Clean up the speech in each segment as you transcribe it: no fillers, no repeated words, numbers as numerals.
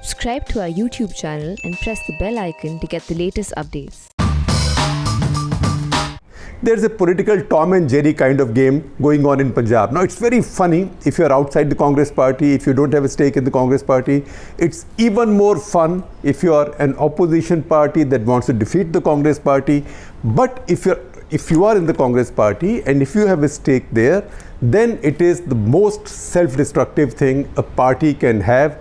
Subscribe to our YouTube channel and press the bell icon to get the latest updates. There's a political Tom and Jerry kind of game going on in Punjab. Now, it's very funny if you're outside the Congress party, if you don't have a stake in the Congress party. It's even more fun if you're an opposition party that wants to defeat the Congress party. But if you are in the Congress party and if you have a stake there, then it is the most self-destructive thing a party can have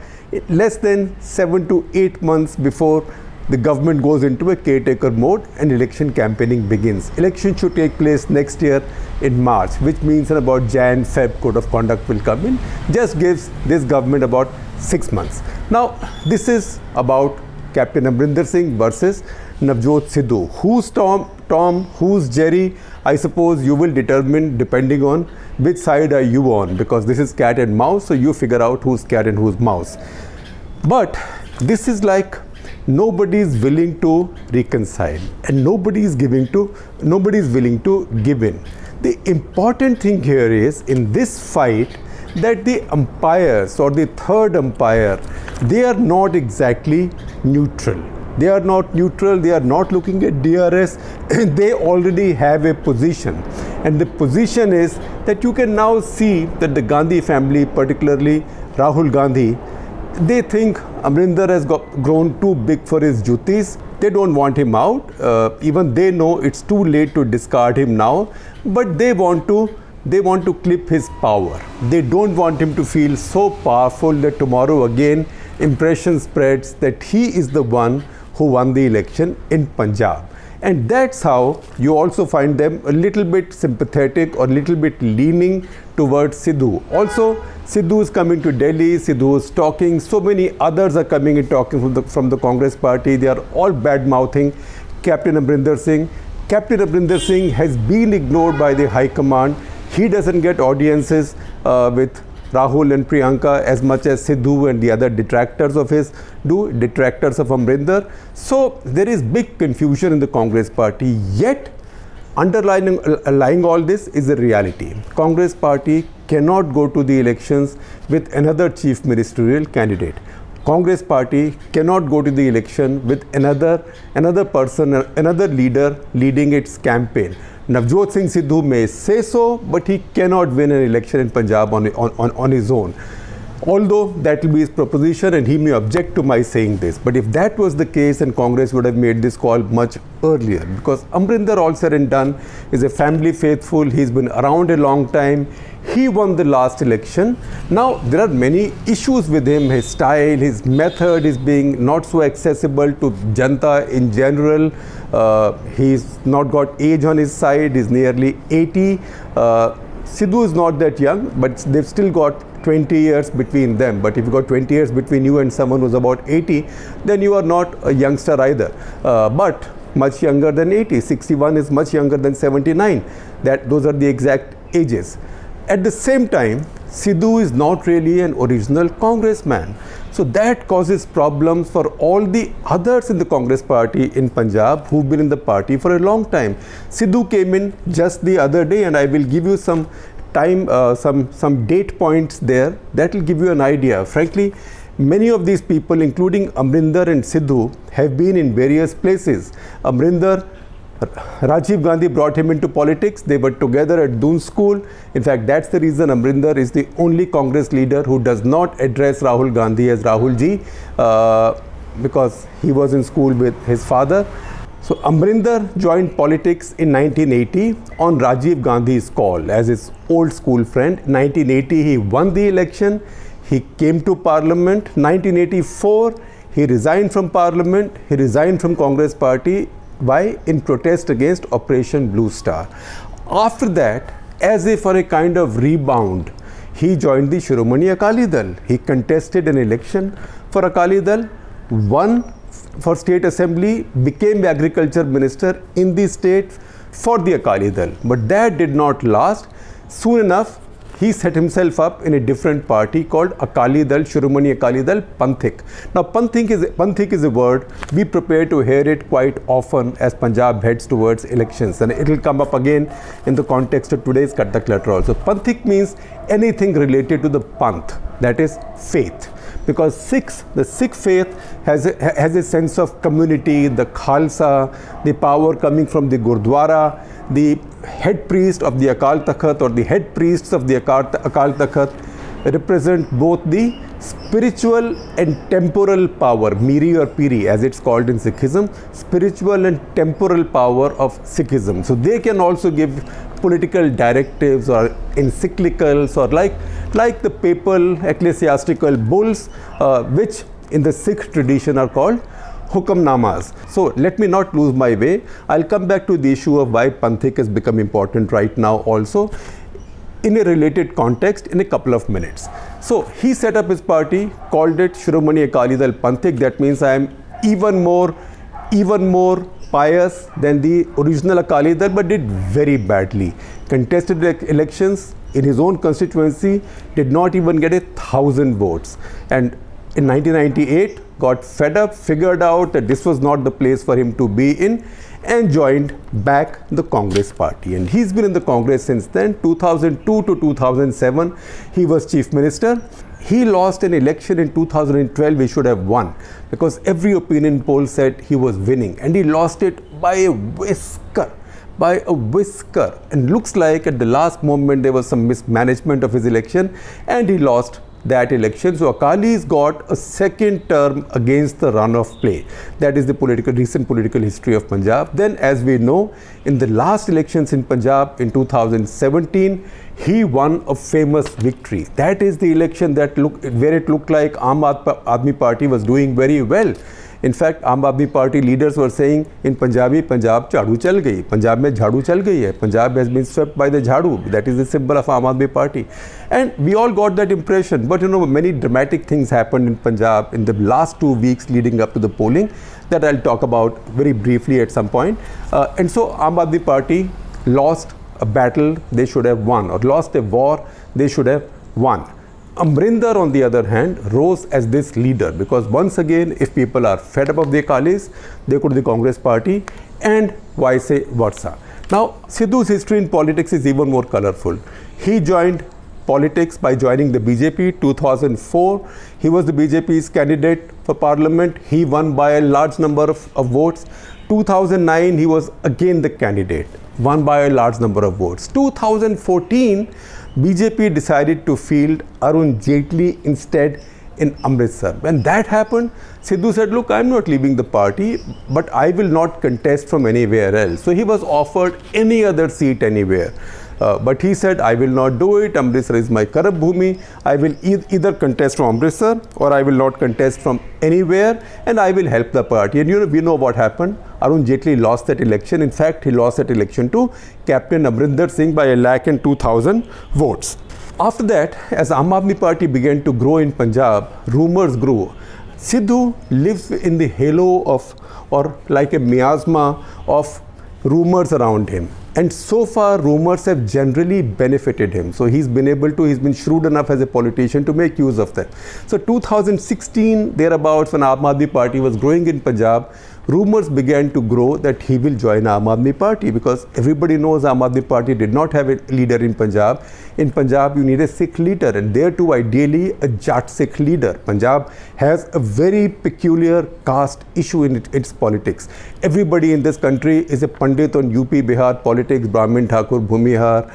less than 7 to 8 months before the government goes into a caretaker mode and election campaigning begins. Election should take place next year in March, which means in about Jan-Feb code of conduct will come in. Just gives this government about 6 months. Now, this is about Captain Amrinder Singh versus Navjot Sidhu. Who's Tom, who's Jerry? I suppose you will determine depending on which side are you on, because this is cat and mouse, so you figure out who's cat and who's mouse. But this is like nobody is willing to reconcile and nobody is willing to give in. The important thing here is in this fight that the umpires or the third umpire, they are not exactly neutral. They are not neutral, they are not looking at DRS, they already have a position. And the position is that you can now see that the Gandhi family, particularly Rahul Gandhi, they think Amrinder has grown too big for his duties. They don't want him out. Even they know it's too late to discard him now, but they want to clip his power. They don't want him to feel so powerful that tomorrow again impression spreads that he is the one who won the election in Punjab. And that's how you also find them a little bit sympathetic or a little bit leaning towards Sidhu. Also, Sidhu is coming to Delhi, Sidhu is talking, so many others are coming and talking from the Congress party. They are all bad-mouthing Captain Amrinder Singh. Captain Amrinder Singh has been ignored by the High Command. He doesn't get audiences with Rahul and Priyanka as much as Sidhu and the other detractors of his do, detractors of Amrinder. So there is big confusion in the Congress party, yet underlying all this is a reality. Congress party cannot go to the elections with another chief ministerial candidate. Congress party cannot go to the election with another person, another leader leading its campaign. Navjot Singh Sidhu may say so, but he cannot win an election in Punjab on his own. Although that will be his proposition and he may object to my saying this. But if that was the case, then Congress would have made this call much earlier. Because Amrinder, all said and done, is a family faithful. He's been around a long time. He won the last election. Now, there are many issues with him. His style, his method is being not so accessible to Janta in general. He's not got age on his side. He's nearly 80. Sidhu is not that young, but they've still got 20 years between them. But if you've got 20 years between you and someone who's about 80, then you are not a youngster either. But much younger than 80. 61 is much younger than 79. Those are the exact ages. At the same time, Sidhu is not really an original congressman. So that causes problems for all the others in the Congress party in Punjab who've been in the party for a long time. Sidhu came in just the other day, and I will give you some time, some date points there that will give you an idea. Frankly, many of these people, including Amrinder and Sidhu, have been in various places. Amrinder, Rajiv Gandhi brought him into politics. They were together at Doon School. In fact, that's the reason Amrinder is the only Congress leader who does not address Rahul Gandhi as Rahul ji, because he was in school with his father. So Amrinder joined politics in 1980 on Rajiv Gandhi's call as his old school friend. 1980, he won the election. He came to Parliament. 1984, he resigned from Parliament. He resigned from Congress party. Why? In protest against Operation Blue Star. After that, as if for a kind of rebound, he joined the Shiromani Akali Dal. He contested an election for Akali Dal, won for State Assembly, became the Agriculture Minister in the state for the Akali Dal. But that did not last. Soon enough, he set himself up in a different party called Akali Dal, Shiromani Akali Dal, Panthik. Now, Panthik is a word we prepare to hear it quite often as Punjab heads towards elections, and it will come up again in the context of today's Cut the Clutter also. Panthik means anything related to the Panth, that is faith. because the Sikh faith has a sense of community, the Khalsa, the power coming from the Gurdwara, the head priest of the Akal Takht or the head priests of the Akal Takht represent both the spiritual and temporal power, Miri or Piri as it's called in Sikhism, spiritual and temporal power of Sikhism. So they can also give political directives or encyclicals or like the papal ecclesiastical bulls, which in the Sikh tradition are called Hukamnamas. So let me not lose my way. I'll come back to the issue of why Panthik has become important right now also in a related context in a couple of minutes. So he set up his party, called it Shiromani Akali Dal Panthik. That means I am even more pious than the original Akali Dal, but did very badly. Contested elections in his own constituency, did not even get 1,000 votes. And in 1998, got fed up, figured out that this was not the place for him to be in, and joined back the Congress party. And he's been in the Congress since then. 2002 to 2007, he was chief minister. He lost an election in 2012 he should have won, because every opinion poll said he was winning, and he lost it by a whisker. And looks like at the last moment there was some mismanagement of his election and he lost that election. So Akali's got a second term against the runoff play. That is the recent political history of Punjab. Then, as we know, in the last elections in Punjab in 2017, he won a famous victory. That is the election where it looked like Aam Aadmi Party was doing very well. In fact, Aam Aadmi Party leaders were saying in Punjabi, Punjab jhadu chal gayi. Punjab mein jhadu chal gayi hai. Punjab has been swept by the jhadu. That is the symbol of Aam Aadmi Party. And we all got that impression. But many dramatic things happened in Punjab in the last 2 weeks leading up to the polling that I'll talk about very briefly at some point. And so Aam Aadmi Party lost a battle they should have won, or lost a war they should have won. Amrinder, on the other hand, rose as this leader, because once again, if people are fed up of the Akalis, they go to the Congress party, and vice versa. Now, Sidhu's history in politics is even more colorful. He joined politics by joining the BJP 2004. He was the BJP's candidate for parliament. He won by a large number of votes. 2009, he was again the candidate, won by a large number of votes. 2014, BJP decided to field Arun Jaitley instead in Amritsar. When that happened, Sidhu said, look, I'm not leaving the party, but I will not contest from anywhere else. So he was offered any other seat anywhere. But he said, I will not do it. Amritsar is my Karab Bhumi. I will either contest from Amritsar or I will not contest from anywhere, and I will help the party. And we know what happened. Arun Jaitley lost that election. In fact, he lost that election to Captain Amrinder Singh by 1,02,000 votes. After that, as Aam Aadmi Party began to grow in Punjab, rumors grew. Sidhu lives in the halo of, or like a miasma of, rumors around him. And so far, rumors have generally benefited him. So he's been shrewd enough as a politician to make use of them. So 2016, thereabouts, when Aam Aadmi Party was growing in Punjab, rumors began to grow that he will join Aam Aadmi Party, because everybody knows Aam Aadmi Party did not have a leader in Punjab. In Punjab, you need a Sikh leader, and there too, ideally, a Jat Sikh leader. Punjab has a very peculiar caste issue in its politics. Everybody in this country is a Pandit on UP, Bihar politics, Brahmin, Thakur, Bhumihar,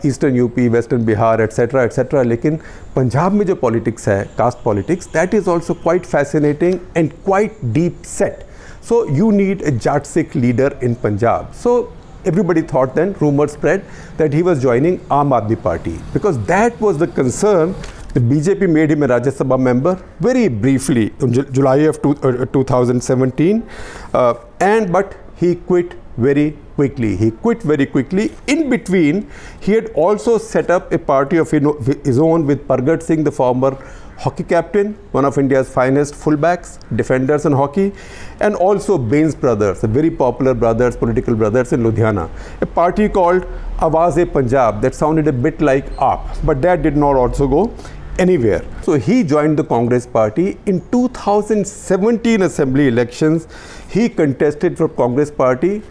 Eastern UP, Western Bihar, etc., etc. Lekin Punjab mein jo politics hai, caste politics, that is also quite fascinating and quite deep set. So you need a Jat Sikh leader in Punjab. So everybody thought then, rumors spread, that he was joining Aam Aadmi Party, because that was the concern. The BJP made him a Rajya Sabha member very briefly in July of 2017, but he quit very quickly. In between, he had also set up a party of his own with Pargat Singh, the former hockey captain, one of India's finest fullbacks, defenders in hockey, and also Bains brothers, a very popular political brothers in Ludhiana. A party called Awaz-e-Punjab that sounded a bit like AAP, but that did not also go anywhere. So he joined the Congress party. In 2017 assembly elections, he contested for Congress party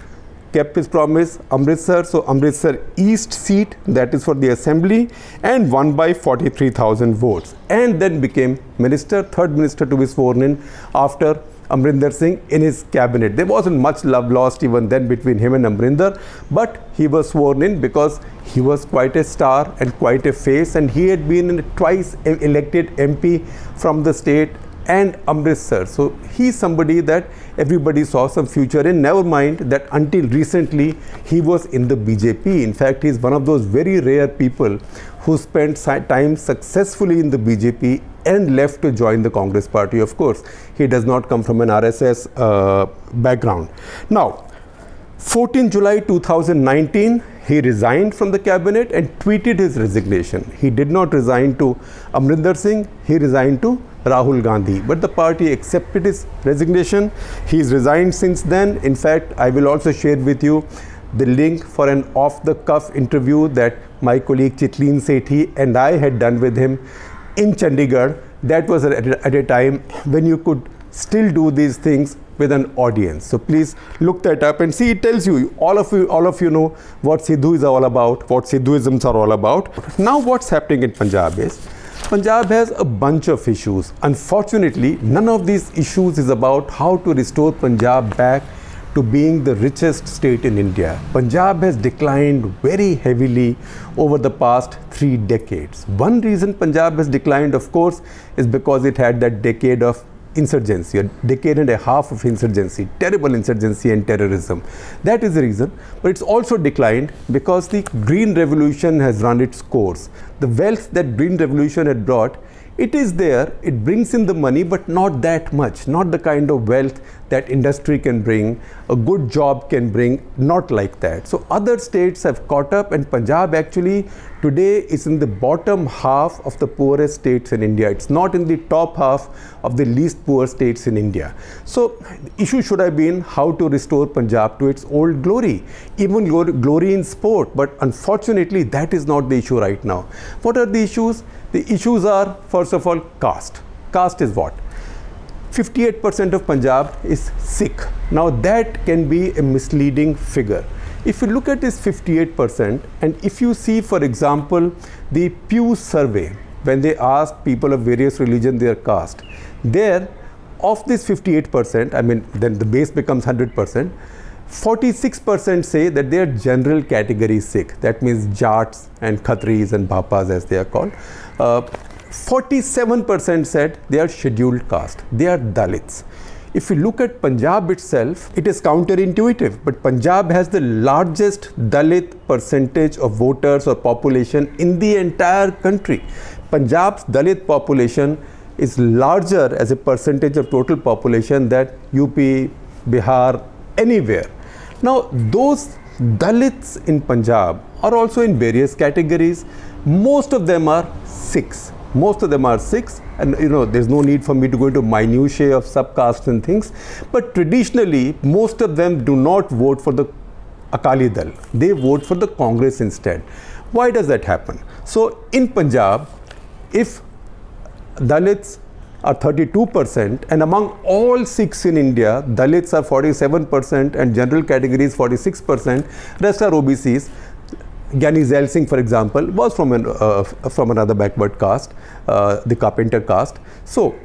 kept his promise. Amritsar, so Amritsar East seat, that is for the assembly, and won by 43,000 votes, and then became minister, third minister to be sworn in after Amrinder Singh in his cabinet. There wasn't much love lost even then between him and Amrinder, but he was sworn in because he was quite a star and quite a face, and he had been twice elected MP from the state and Amritsar. So he's somebody that everybody saw some future in. Never mind that until recently he was in the BJP. In fact, he's one of those very rare people who spent time successfully in the BJP and left to join the Congress party. Of course, he does not come from an RSS background. Now, 14 July 2019, he resigned from the cabinet and tweeted his resignation. He did not resign to Amrinder Singh, he resigned to Rahul Gandhi. But the party accepted his resignation. He's resigned since then. In fact, I will also share with you the link for an off-the-cuff interview that my colleague Chitleen Sethi and I had done with him in Chandigarh. That was at a time when you could still do these things with an audience. So please look that up and see. It tells you, all of you know what Sidhu is all about, what Sidhuisms are all about. Now what's happening in Punjab is, Punjab has a bunch of issues. Unfortunately, none of these issues is about how to restore Punjab back to being the richest state in India. Punjab has declined very heavily over the past 3 decades. One reason Punjab has declined, of course, is because it had that decade of insurgency, a decade and a half of insurgency, terrible insurgency and terrorism. That is the reason. But it's also declined because the Green Revolution has run its course. The wealth that Green Revolution had brought, it is there, it brings in the money, but not that much, not the kind of wealth that industry can bring, a good job can bring, not like that. So other states have caught up, and Punjab actually today is in the bottom half of the poorest states in India. It's not in the top half of the least poor states in India. So the issue should have been how to restore Punjab to its old glory, even glory in sport. But unfortunately, that is not the issue right now. What are the issues? The issues are, first of all, caste. Caste is what? 58% of Punjab is Sikh. Now that can be a misleading figure. If you look at this 58%, and if you see, for example, the Pew survey, when they asked people of various religion their caste, there, of this 58%, I mean, then the base becomes 100%, 46% say that they are general category Sikh. That means Jats and Khatris and Bhapas as they are called. 47% said they are scheduled caste. They are Dalits. If you look at Punjab itself, it is counterintuitive, but Punjab has the largest Dalit percentage of voters or population in the entire country. Punjab's Dalit population is larger as a percentage of total population than UP, Bihar, anywhere. Now, those Dalits in Punjab are also in various categories. Most of them are Sikhs. Most of them are Sikhs, and there's no need for me to go into minutiae of subcastes and things. But traditionally, most of them do not vote for the Akali Dal. They vote for the Congress instead. Why does that happen? So in Punjab, if Dalits are 32%, and among all Sikhs in India, Dalits are 47% and general categories 46%, rest are OBCs. Gyani Zail Singh, for example, was from another backward caste, the carpenter caste. So,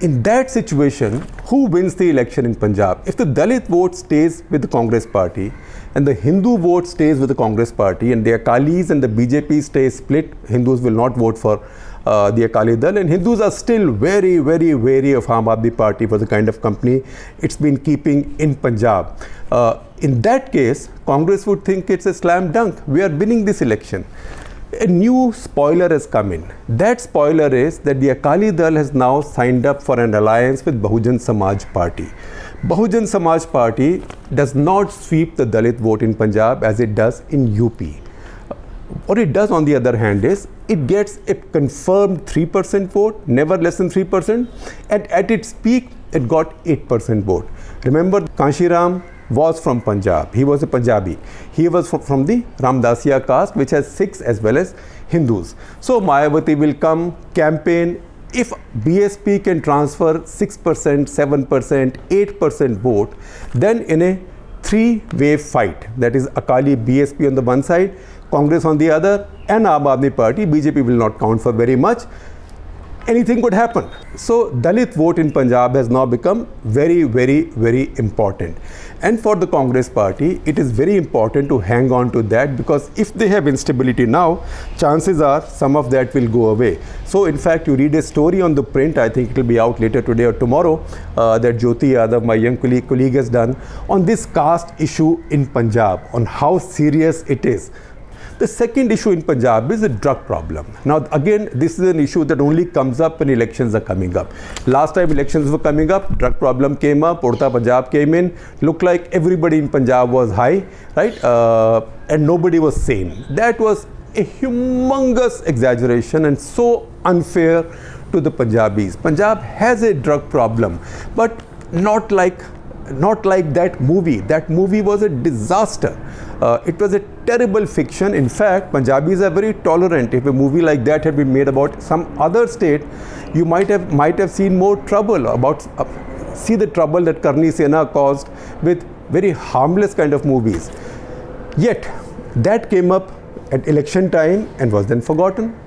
in that situation, who wins the election in Punjab? If the Dalit vote stays with the Congress party, and the Hindu vote stays with the Congress party, and the Akalis and the BJP stay split, Hindus will not vote for the Akali Dal, and Hindus are still very, very wary of Aam Aadmi Party for the kind of company it's been keeping in Punjab. In that case, Congress would think it's a slam dunk. We are winning this election. A new spoiler has come in. That spoiler is that the Akali Dal has now signed up for an alliance with Bahujan Samaj Party. Bahujan Samaj Party does not sweep the Dalit vote in Punjab as it does in UP. What it does, on the other hand, is it gets a confirmed 3% vote, never less than 3%, and at its peak, it got 8% vote. Remember, Kanshiram was from Punjab. He was a Punjabi. He was from the Ramdasiya caste, which has Sikhs as well as Hindus. So Mayawati will come, campaign. If BSP can transfer 6%, 7%, 8% vote, then in a three-way fight. That is Akali, BSP on the one side, Congress on the other, and Aam Aadmi Party. BJP will not count for very much. Anything could happen. So Dalit vote in Punjab has now become very, very, very important. And for the Congress party, it is very important to hang on to that, because if they have instability now, chances are some of that will go away. So in fact, you read a story on the print, I think it will be out later today or tomorrow, that Jyoti Yadav, my young colleague has done, on this caste issue in Punjab, on how serious it is. The second issue in Punjab is the drug problem. Now again, this is an issue that only comes up when elections are coming up. Last time elections were coming up, drug problem came up, Udta Punjab came in, looked like everybody in Punjab was high, right? And nobody was sane. That was a humongous exaggeration and so unfair to the Punjabis. Punjab has a drug problem, but not like that movie. That movie was a disaster. It was a terrible fiction. In fact, Punjabis are very tolerant. If a movie like that had been made about some other state, you might have seen more trouble. See the trouble that Karni Sena caused with very harmless kind of movies. Yet, that came up at election time and was then forgotten.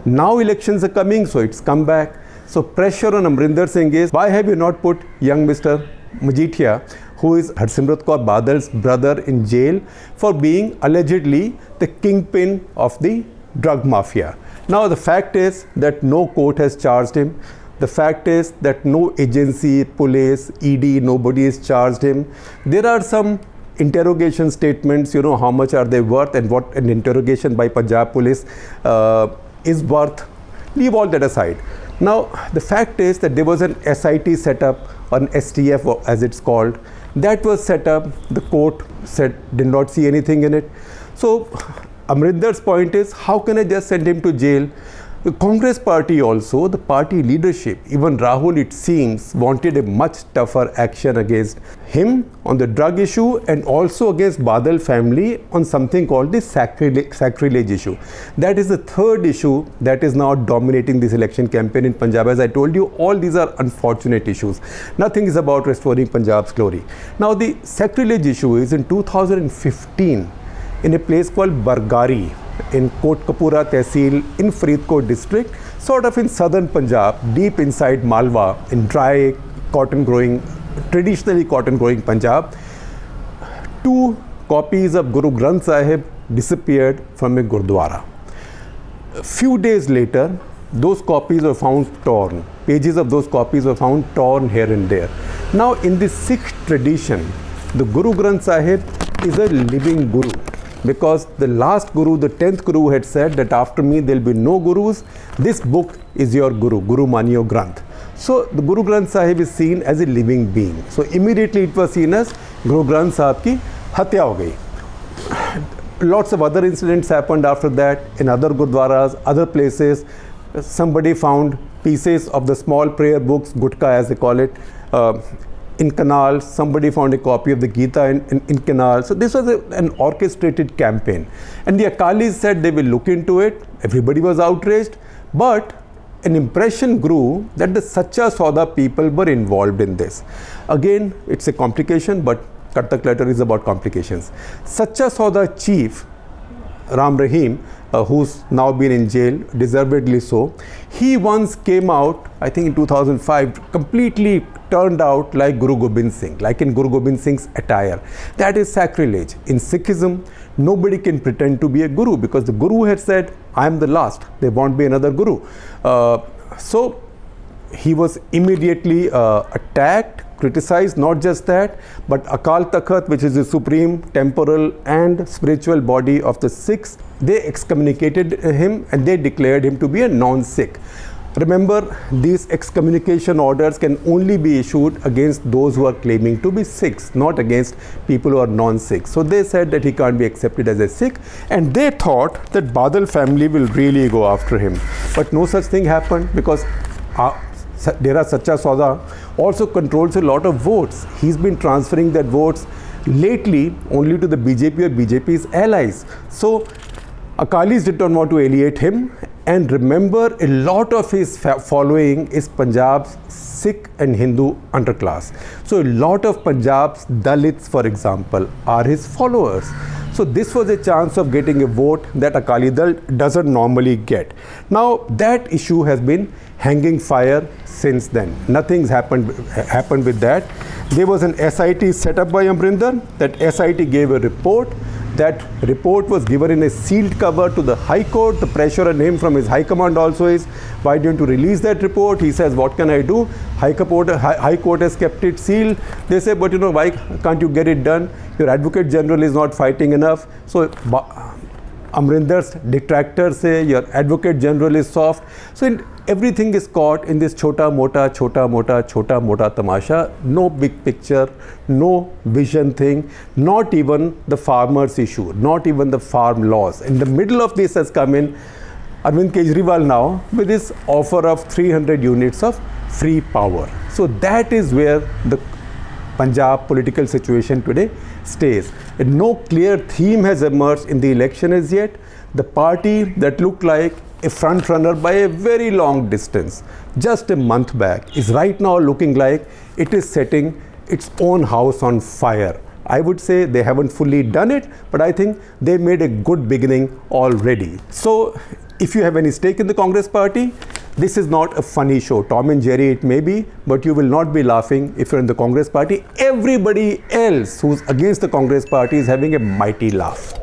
Now elections are coming, so it's come back. So pressure on Amrinder Singh is, why have you not put young Mr. Majithia, who is Harsimrat Kaur Badal's brother, in jail for being allegedly the kingpin of the drug mafia? Now the fact is that no court has charged him. The fact is that no agency, police, ED, nobody has charged him. There are some interrogation statements, you know, how much are they worth and what an interrogation by Punjab police is worth. Leave all that aside. Now the fact is that there was an SIT set up, an STF as it's called, that was set up. The court said, did not see anything in it. So Amrinder's point is, how can I just send him to jail? The Congress party also, the party leadership, even Rahul, it seems, wanted a much tougher action against him on the drug issue and also against Badal family on something called the sacrilege issue. That is the third issue that is now dominating this election campaign in Punjab. As I told you, all these are unfortunate issues. Nothing is about restoring Punjab's glory. Now the sacrilege issue is in 2015 in a place called Bargari in Kotkapura Tehsil in Faridkot district, sort of in southern Punjab, deep inside Malwa, in dry cotton growing, traditionally cotton growing Punjab. 2 copies of Guru Granth Sahib disappeared from a Gurdwara. A few days later, those copies were found torn. Pages of those copies were found torn here and there. Now in the Sikh tradition, the Guru Granth Sahib is a living Guru, because the last Guru, the 10th Guru, had said that after me there will be no Gurus. This book is your Guru, Guru Maniyo Granth. So the Guru Granth Sahib is seen as a living being. So immediately it was seen as Guru Granth Sahib ki hatya ho gayi. Lots of other incidents happened after that in other Gurdwaras, other places. Somebody found pieces of the small prayer books, Gutka as they call it, in Canal. Somebody found a copy of the Gita in Canal. So this was an orchestrated campaign. And the Akalis said they will look into it. Everybody was outraged. But an impression grew that the Sacha Sauda people were involved in this. Again, it's a complication, but Kartak letter is about complications. Sacha Sauda chief, Ram Rahim, who's now been in jail, deservedly so, he once came out, I think in 2005, completely turned out like Guru Gobind Singh, like in Guru Gobind Singh's attire. That is sacrilege. In Sikhism, nobody can pretend to be a Guru, because the Guru had said, I am the last, there won't be another Guru. So he was immediately attacked, criticized. Not just that, but Akal Takht, which is the supreme temporal and spiritual body of the Sikhs, they excommunicated him and they declared him to be a non-Sikh. Remember, these excommunication orders can only be issued against those who are claiming to be Sikhs, not against people who are non-Sikhs. So they said that he can't be accepted as a Sikh, and they thought that Badal family will really go after him. But no such thing happened, because Dera Sacha Sauda also controls a lot of votes. He's been transferring that votes lately only to the BJP or BJP's allies. So Akalis did not want to alienate him, And remember, a lot of his following is Punjab's Sikh and Hindu underclass. So a lot of Punjab's Dalits, for example, are his followers. So this was a chance of getting a vote that Akali Dal doesn't normally get. Now that issue has been hanging fire since then. Nothing's happened with that. There was an SIT set up by Amrinder. That SIT gave a report. That report was given in a sealed cover to the High Court. The pressure on him from his High Command also is, why don't you release that report? He says, what can I do? High Court has kept it sealed. They say, but why can't you get it done? Your Advocate General is not fighting enough. So Amrinder's detractors say your Advocate General is soft. So everything is caught in this chota mota tamasha. No big picture, no vision thing, not even the farmers' issue, not even the farm laws. In the middle of this has come in Arvind Kejriwal now with his offer of 300 units of free power. So that is where the Punjab political situation today stays. And no clear theme has emerged in the election as yet. The party that looked like a front runner by a very long distance just a month back is right now looking like it is setting its own house on fire. I would say they haven't fully done it, but I think they made a good beginning already. So if you have any stake in the Congress party, this is not a funny show. Tom and Jerry it may be, but you will not be laughing if you're in the Congress party. Everybody else who's against the Congress party is having a mighty laugh.